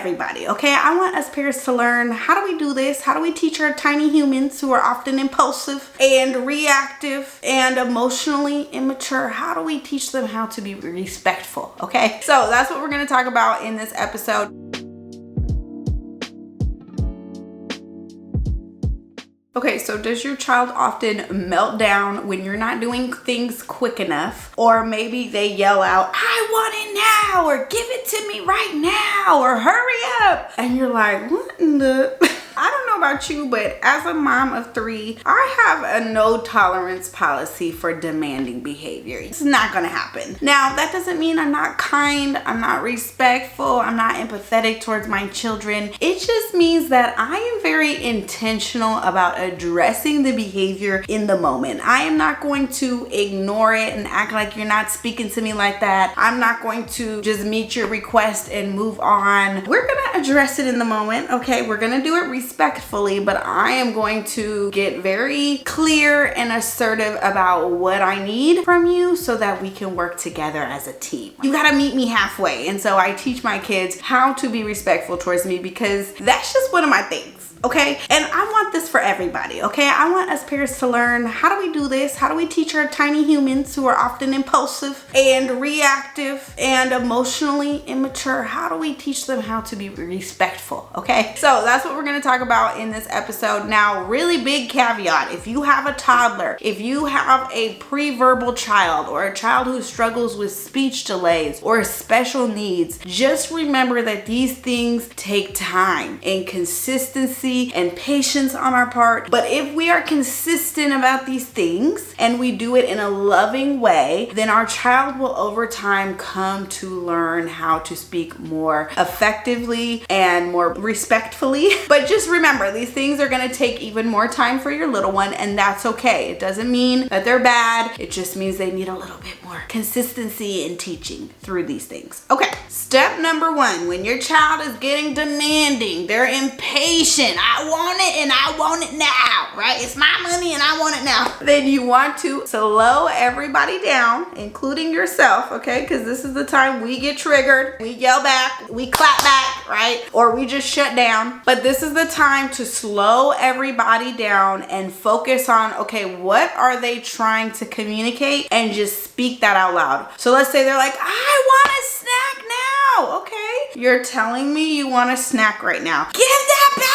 everybody, okay? I want us parents to learn, how do we do this? How do we teach our tiny humans who are often impulsive and reactive and emotionally immature? How do we teach them how to be respectful, okay? So that's what we're gonna talk about in this episode. Okay, so does your child often melt down when you're not doing things quick enough? Or maybe they yell out, I want it now, or give it to me right now, or hurry up. And you're like, what in the... I don't know about you, but as a mom of 3, I have a no tolerance policy for demanding behavior. It's not gonna happen. Now, that doesn't mean I'm not kind, I'm not respectful, I'm not empathetic towards my children. It just means that I am very intentional about addressing the behavior in the moment. I am not going to ignore it and act like you're not speaking to me like that. I'm not going to just meet your request and move on. We're gonna address it in the moment, okay? We're gonna do it respectfully, but I am going to get very clear and assertive about what I need from you so that we can work together as a team. You gotta meet me halfway. And so I teach my kids how to be respectful towards me because that's just one of my things. Okay, and I want this for everybody, okay? I want us parents to learn, how do we do this? How do we teach our tiny humans who are often impulsive and reactive and emotionally immature? How do we teach them how to be respectful, okay? So that's what we're gonna talk about in this episode. Now, really big caveat, if you have a toddler, if you have a pre-verbal child or a child who struggles with speech delays or special needs, just remember that these things take time and consistency and patience on our part. But if we are consistent about these things and we do it in a loving way, then our child will over time come to learn how to speak more effectively and more respectfully. But just remember, these things are going to take even more time for your little one, and that's okay. It doesn't mean that they're bad. It just means they need a little bit more consistency in teaching through these things. Okay, step number 1, when your child is getting demanding, they're impatient, I want it and I want it now, right? It's my money and I want it now. Then you want to slow everybody down, including yourself, okay? Because this is the time we get triggered, we yell back, we clap back, right? Or we just shut down. But this is the time to slow everybody down and focus on, okay, what are they trying to communicate? And just speak that out loud. So let's say they're like, I want a snack now, okay? You're telling me you want a snack right now. Give that back!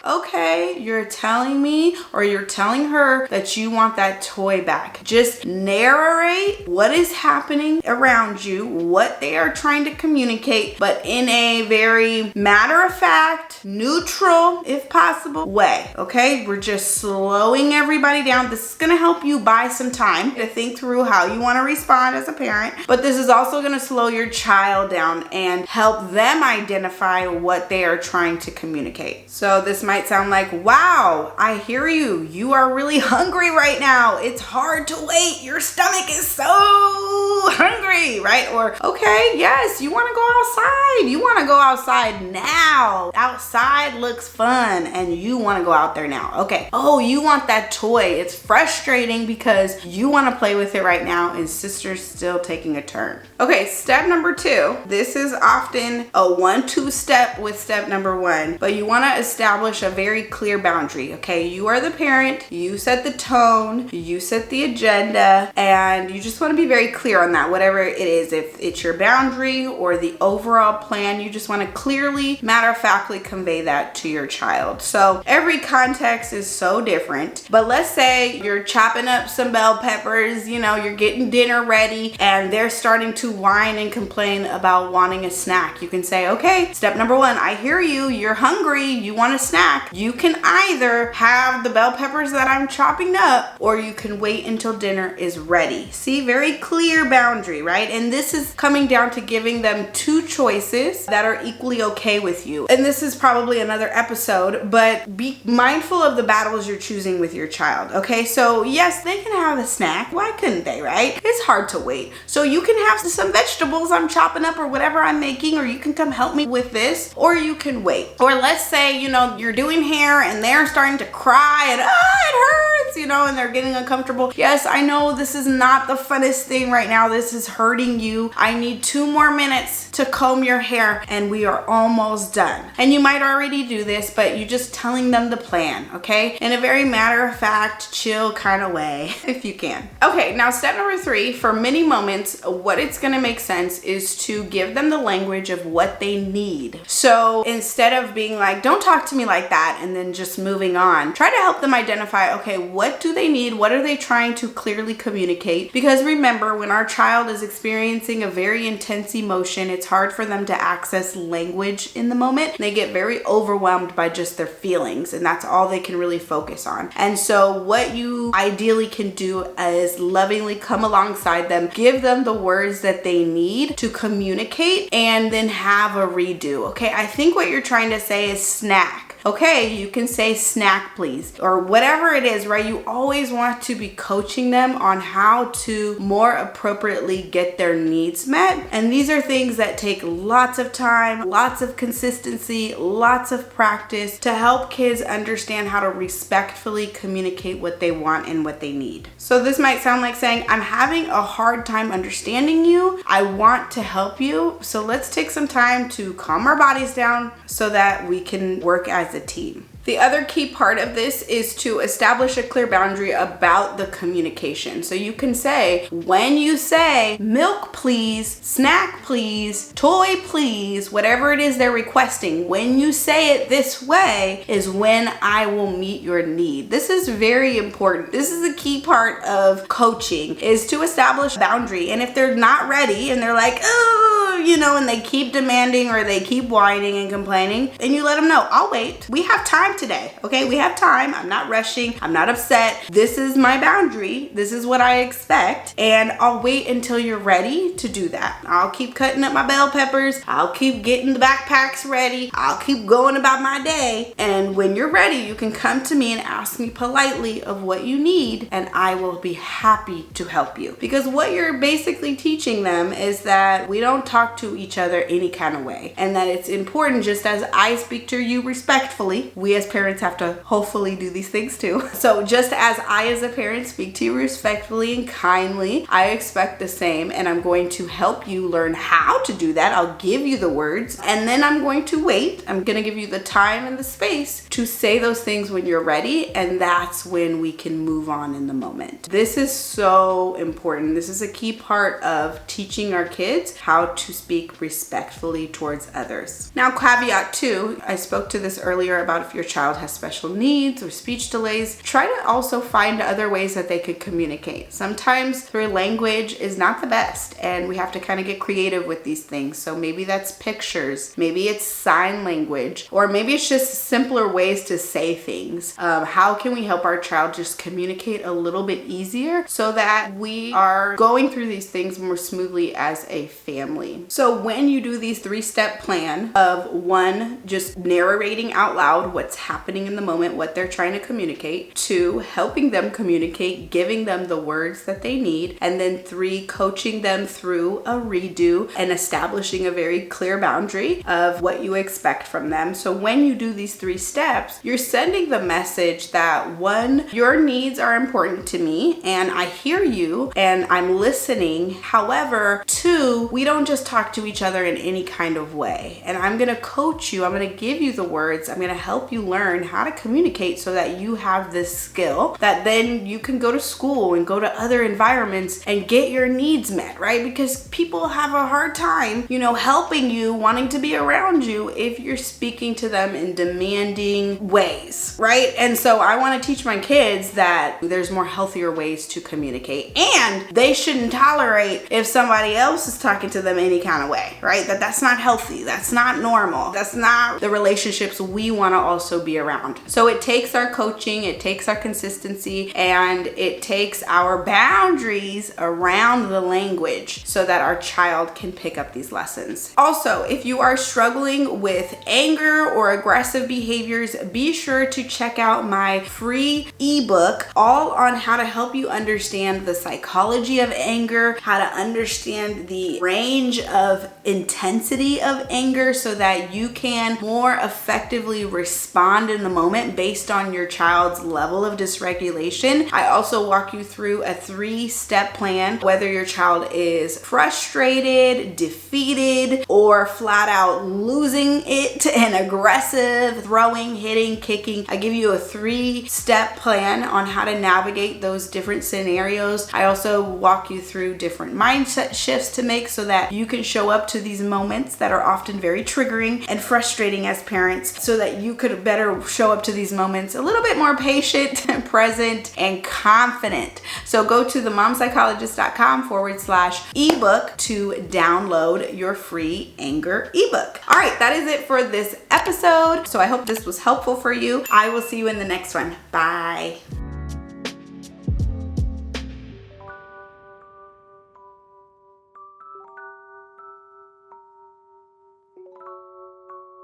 Okay, you're telling me or you're telling her that you want that toy back. Just narrate what is happening around you, what they are trying to communicate, but in a very matter-of-fact, neutral, if possible, way, okay? We're just slowing everybody down. This is gonna help you buy some time to think through how you wanna respond as a parent, but this is also gonna slow your child down and help them identify what they are trying to communicate. So this might sound like, wow, I hear you. You are really hungry right now. It's hard to wait. Your stomach is so hungry, right? Or, okay, yes, you want to go outside. You want to go outside now. Outside looks fun and you want to go out there now. Okay. Oh, you want that toy. It's frustrating because you want to play with it right now and sister's still taking a turn. Okay, step number 2. This is often a 1-2 step with step number 1, but you want to establish a very clear boundary, okay? You are the parent, you set the tone, you set the agenda, and you just want to be very clear on that, whatever it is. If it's your boundary or the overall plan, you just want to clearly, matter-of-factly convey that to your child. So every context is so different, but let's say you're chopping up some bell peppers, you know, you're getting dinner ready, and they're starting to whine and complain about wanting a snack. You can say, okay, step number 1, I hear you, you're hungry, you want a snack. You can either have the bell peppers that I'm chopping up, or you can wait until dinner is ready. See, very clear boundary, right? And this is coming down to giving them 2 choices that are equally okay with you. And this is probably another episode, but be mindful of the battles you're choosing with your child, okay? So yes, they can have a snack. Why couldn't they, right? It's hard to wait. So you can have some vegetables I'm chopping up or whatever I'm making, or you can come help me with this, or you can wait. Or let's say, you know, you're doing hair and they're starting to cry and, it hurts. and they're getting uncomfortable. Yes, I know this is not the funnest thing right now. This is hurting you. I need 2 more minutes to comb your hair and we are almost done. And you might already do this, but you're just telling them the plan, okay? In a very matter of fact, chill kind of way, if you can. Okay, now step number 3, for many moments, what it's gonna make sense is to give them the language of what they need. So instead of being like, don't talk to me like that, and then just moving on, try to help them identify, okay, what do they need? What are they trying to clearly communicate? Because remember, when our child is experiencing a very intense emotion, it's hard for them to access language in the moment. They get very overwhelmed by just their feelings, and that's all they can really focus on. And so what you ideally can do is lovingly come alongside them, give them the words that they need to communicate, and then have a redo. Okay, I think what you're trying to say is snack. Okay, you can say snack please, or whatever it is, right? You always want to be coaching them on how to more appropriately get their needs met. And these are things that take lots of time, lots of consistency, lots of practice to help kids understand how to respectfully communicate what they want and what they need. So this might sound like saying, I'm having a hard time understanding you. I want to help you. So let's take some time to calm our bodies down so that we can work as a team. The other key part of this is to establish a clear boundary about the communication. So you can say, when you say milk please, snack please, toy please, whatever it is they're requesting, when you say it this way is when I will meet your need. This is very important. This is a key part of coaching, is to establish a boundary. And if they're not ready and they're like, oh, and they keep demanding or they keep whining and complaining, and you let them know, I'll wait. We have time today, okay? We have time. I'm not rushing. I'm not upset. This is my boundary. This is what I expect, and I'll wait until you're ready to do that. I'll keep cutting up my bell peppers. I'll keep getting the backpacks ready. I'll keep going about my day, and when you're ready, you can come to me and ask me politely of what you need, and I will be happy to help you. Because what you're basically teaching them is that we don't talk to each other any kind of way, and that it's important, just as I speak to you respectfully, we as parents have to hopefully do these things too. So just as I as a parent speak to you respectfully and kindly, I expect the same, and I'm going to help you learn how to do that. I'll give you the words, and then I'm going to wait. I'm going to give you the time and the space to say those things when you're ready, and that's when we can move on in the moment. This is so important. This is a key part of teaching our kids how to speak respectfully towards others. Now, caveat 2, I spoke to this earlier about if your child has special needs or speech delays, try to also find other ways that they could communicate. Sometimes through language is not the best, and we have to kind of get creative with these things. So maybe that's pictures, maybe it's sign language, or maybe it's just simpler ways to say things. How can we help our child just communicate a little bit easier so that we are going through these things more smoothly as a family? So when you do these 3-step plan of 1, just narrating out loud what's happening in the moment, what they're trying to communicate, 2, helping them communicate, giving them the words that they need, and then 3, coaching them through a redo and establishing a very clear boundary of what you expect from them. So when you do these 3 steps, you're sending the message that 1, your needs are important to me and I hear you and I'm listening. However, 2, we don't just talk to each other in any kind of way. And I'm going to coach you. I'm going to give you the words. I'm going to help you learn how to communicate so that you have this skill that then you can go to school and go to other environments and get your needs met, right? Because people have a hard time, helping you, wanting to be around you if you're speaking to them in demanding ways, right? And so I want to teach my kids that there's more healthier ways to communicate, and they shouldn't tolerate if somebody else is talking to them any kind of way, right? That's not healthy. That's not normal. That's not the relationships we want to also be around. So it takes our coaching, it takes our consistency, and it takes our boundaries around the language so that our child can pick up these lessons. Also, if you are struggling with anger or aggressive behaviors, be sure to check out my free ebook all on how to help you understand the psychology of anger, how to understand the range of of intensity of anger so that you can more effectively respond in the moment based on your child's level of dysregulation. I also walk you through a 3-step plan, whether your child is frustrated, defeated, or flat out losing it and aggressive, throwing, hitting, kicking. I give you a 3-step plan on how to navigate those different scenarios. I also walk you through different mindset shifts to make so that you can show up to these moments that are often very triggering and frustrating as parents, so that you could better show up to these moments a little bit more patient and present and confident. So go to themomspsychologist.com/ebook to download your free anger ebook. All right, that is it for this episode. So I hope this was helpful for you. I will see you in the next one. Bye.